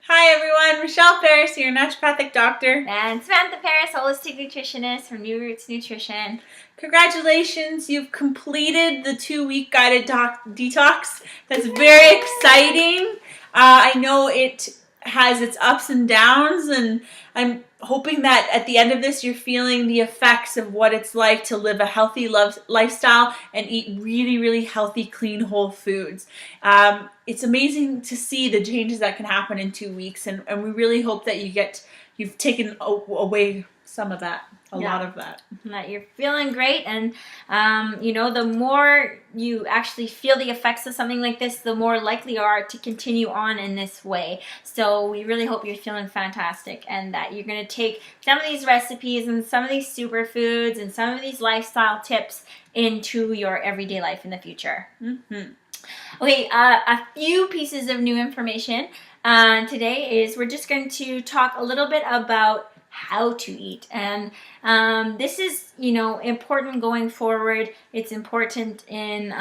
Hi everyone, Michelle Ferris here, naturopathic doctor. And Samantha Paris, holistic nutritionist from New Roots Nutrition. Congratulations, you've completed the 2-week guided detox. That's very exciting. I know it has its ups and downs, and I'm hoping that at the end of this you're feeling the effects of what it's like to live a healthy lifestyle and eat really, really healthy, clean, whole foods. It's amazing to see the changes that can happen in 2 weeks, and we really hope that you've taken away some of that, a lot of that. That you're feeling great, and the more you actually feel the effects of something like this, the more likely you are to continue on in this way. So we really hope you're feeling fantastic, and that you're going to take some of these recipes and some of these superfoods and some of these lifestyle tips into your everyday life in the future. Okay, a few pieces of new information today is we're just going to talk a little bit about how to eat, and this is important going forward. It's important in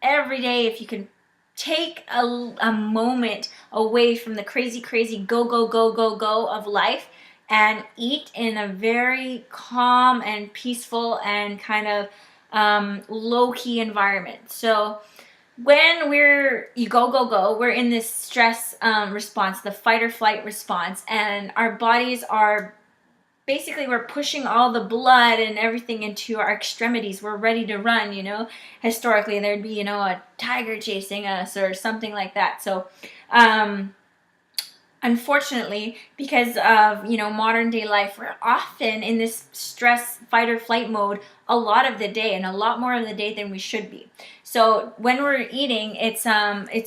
every day. If you can take a moment away from the crazy go of life and eat in a very calm and peaceful and kind of low-key environment. So when we're in this stress response, the fight or flight response, and our bodies are basically, we're pushing all the blood and everything into our extremities. We're ready to run, Historically, there'd be, a tiger chasing us or something like that. So, unfortunately, because of modern day life, we're often in this stress fight or flight mode a lot of the day, and a lot more of the day than we should be. So when we're eating, it's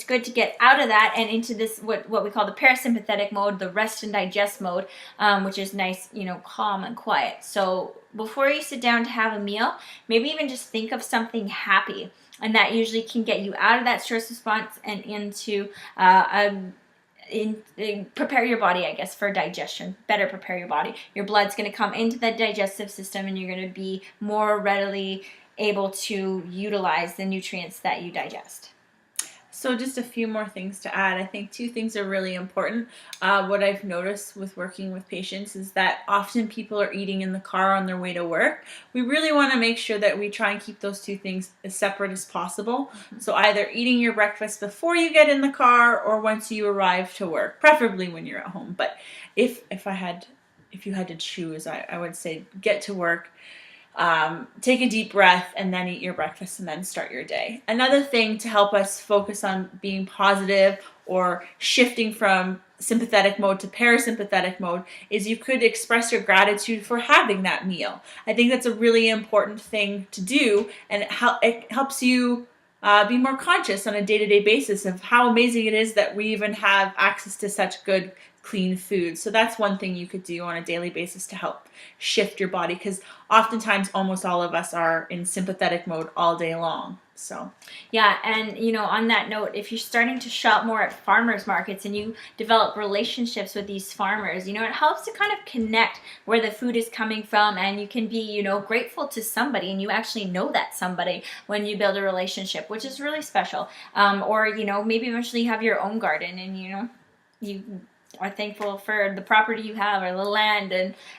good to get out of that and into this what we call the parasympathetic mode, the rest and digest mode, which is nice, calm and quiet. So before you sit down to have a meal, maybe even just think of something happy, and that usually can get you out of that stress response and into prepare your body, I guess, for digestion. Better prepare your body. Your blood's going to come into the digestive system, and you're going to be more readily able to utilize the nutrients that you digest. So just a few more things to add. I think 2 things are really important. What I've noticed with working with patients is that often people are eating in the car on their way to work. We really want to make sure that we try and keep those 2 things as separate as possible. So either eating your breakfast before you get in the car or once you arrive to work, preferably when you're at home. But if you had to choose, I would say get to work, take a deep breath, and then eat your breakfast and then start your day. Another thing to help us focus on being positive or shifting from sympathetic mode to parasympathetic mode is you could express your gratitude for having that meal. I think that's a really important thing to do, and it helps you be more conscious on a day-to-day basis of how amazing it is that we even have access to such good, clean food. So that's one thing you could do on a daily basis to help shift your body, because oftentimes almost all of us are in sympathetic mode all day long. So yeah, and on that note, if you're starting to shop more at farmers markets and you develop relationships with these farmers, it helps to kind of connect where the food is coming from, and you can be grateful to somebody, and you actually know that somebody when you build a relationship, which is really special. Or maybe eventually you have your own garden, and you are thankful for the property you have or the land,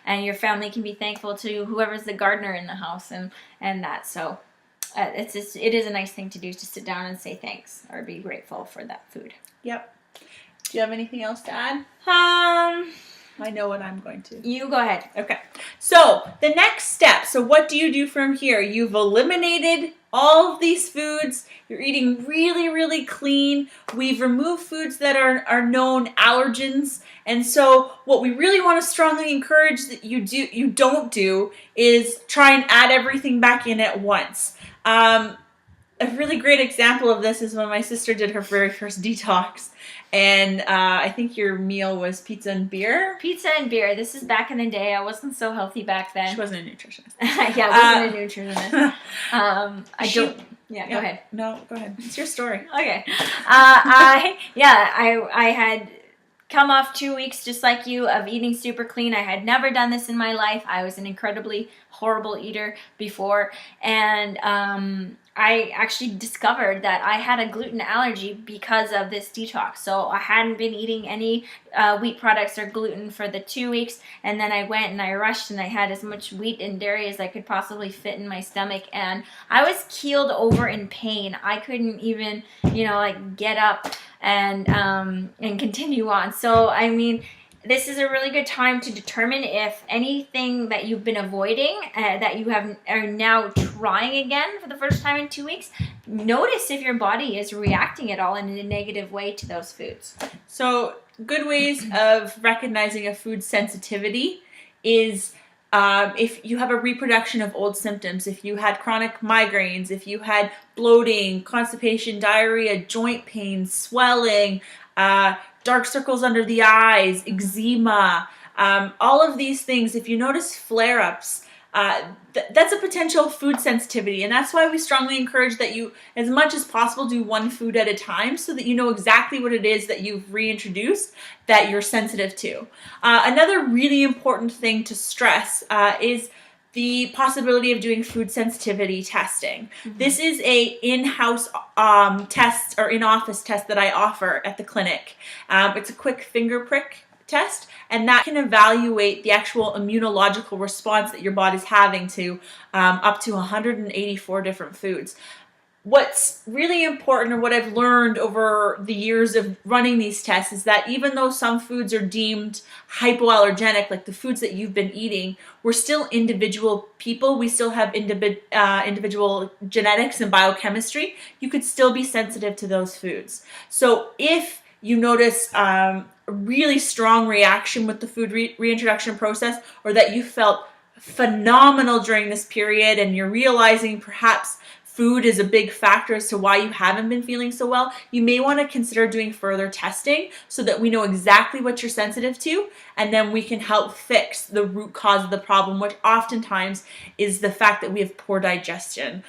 and your family can be thankful to whoever's the gardener in the house, and that. So it is a nice thing to do, to sit down and say thanks or be grateful for that food. Yep. Do you have anything else to add? I know what I'm going to. You go ahead. Okay. So the next step. So what do you do from here? You've eliminated all of these foods. You're eating really, really clean. We've removed foods that are known allergens. And so what we really want to strongly encourage that you don't do is try and add everything back in at once. A really great example of this is when my sister did her very first detox, and I think your meal was pizza and beer? Pizza and beer. This is back in the day. I wasn't so healthy back then. She wasn't a nutritionist. Yeah, I wasn't a nutritionist. Go ahead. No, go ahead. It's your story. Okay. I had come off 2 weeks just like you of eating super clean. I had never done this in my life. I was an incredibly horrible eater before, and I actually discovered that I had a gluten allergy because of this detox. So I hadn't been eating any wheat products or gluten for the 2 weeks, and then I went and I rushed and I had as much wheat and dairy as I could possibly fit in my stomach, and I was keeled over in pain. I couldn't even, like get up and continue on. So I mean, this is a really good time to determine if anything that you've been avoiding, that you are now trying again for the first time in 2 weeks. Notice if your body is reacting at all in a negative way to those foods. So good ways of recognizing a food sensitivity is if you have a reproduction of old symptoms, if you had chronic migraines, if you had bloating, constipation, diarrhea, joint pain, swelling, dark circles under the eyes, eczema, all of these things, if you notice flare-ups, that's a potential food sensitivity. And that's why we strongly encourage that you, as much as possible, do one food at a time so that you know exactly what it is that you've reintroduced that you're sensitive to. Another really important thing to stress is the possibility of doing food sensitivity testing. Mm-hmm. This is a in-house test or in-office test that I offer at the clinic. It's a quick finger prick test, and that can evaluate the actual immunological response that your body's having to up to 184 different foods. What's really important, or what I've learned over the years of running these tests, is that even though some foods are deemed hypoallergenic, like the foods that you've been eating, we're still individual people. We still have individual genetics and biochemistry. You could still be sensitive to those foods. So if you notice a really strong reaction with the food reintroduction process, or that you felt phenomenal during this period and you're realizing perhaps food is a big factor as to why you haven't been feeling so well, you may want to consider doing further testing so that we know exactly what you're sensitive to, and then we can help fix the root cause of the problem, which oftentimes is the fact that we have poor digestion,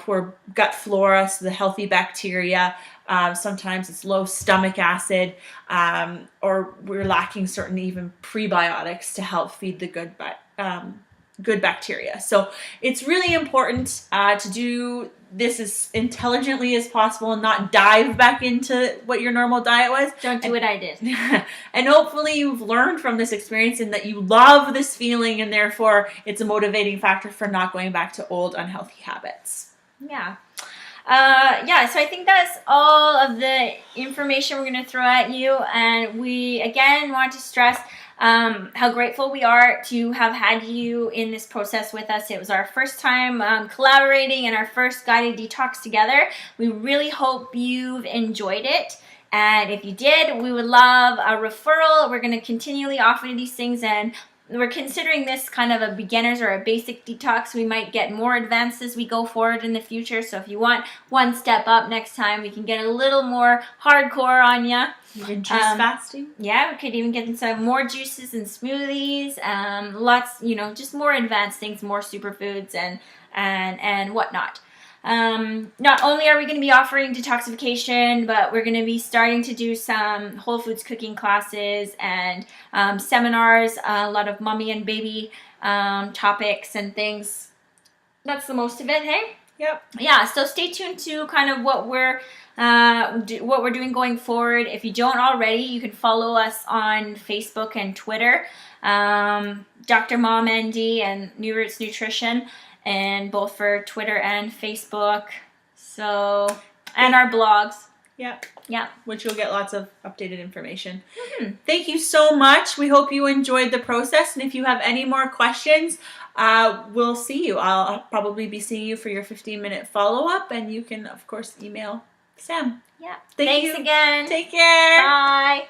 poor gut flora, so the healthy bacteria. Sometimes it's low stomach acid, or we're lacking certain even prebiotics to help feed the good bacteria. So it's really important to do this as intelligently as possible and not dive back into what your normal diet was. Don't do what I did. And hopefully you've learned from this experience and that you love this feeling, and therefore it's a motivating factor for not going back to old unhealthy habits. Yeah. So I think that's all of the information we're going to throw at you, and we again want to stress how grateful we are to have had you in this process with us. It was our first time collaborating and our first guided detox together. We really hope you've enjoyed it, and if you did, we would love a referral. We're going to continually offer these things, and we're considering this kind of a beginner's or a basic detox. We might get more advanced as we go forward in the future. So if you want one step up next time, we can get a little more hardcore on you. Even juice fasting? Yeah, we could even get some more juices and smoothies. Lots, just more advanced things, more superfoods and whatnot. Not only are we going to be offering detoxification, but we're going to be starting to do some whole foods cooking classes and seminars, a lot of mommy and baby topics and things. That's the most of it, hey? Yep. Yeah, so stay tuned to kind of what we're doing going forward. If you don't already, you can follow us on Facebook and Twitter, Dr. Mom ND and New Roots Nutrition, and both for Twitter and Facebook. So, and our blogs. Yep. Yeah. Which you'll get lots of updated information. Mm-hmm. Thank you so much. We hope you enjoyed the process. And if you have any more questions, we'll see you. I'll probably be seeing you for your 15-minute follow-up. And you can, of course, email Sam. Yeah. Thanks again. Take care. Bye.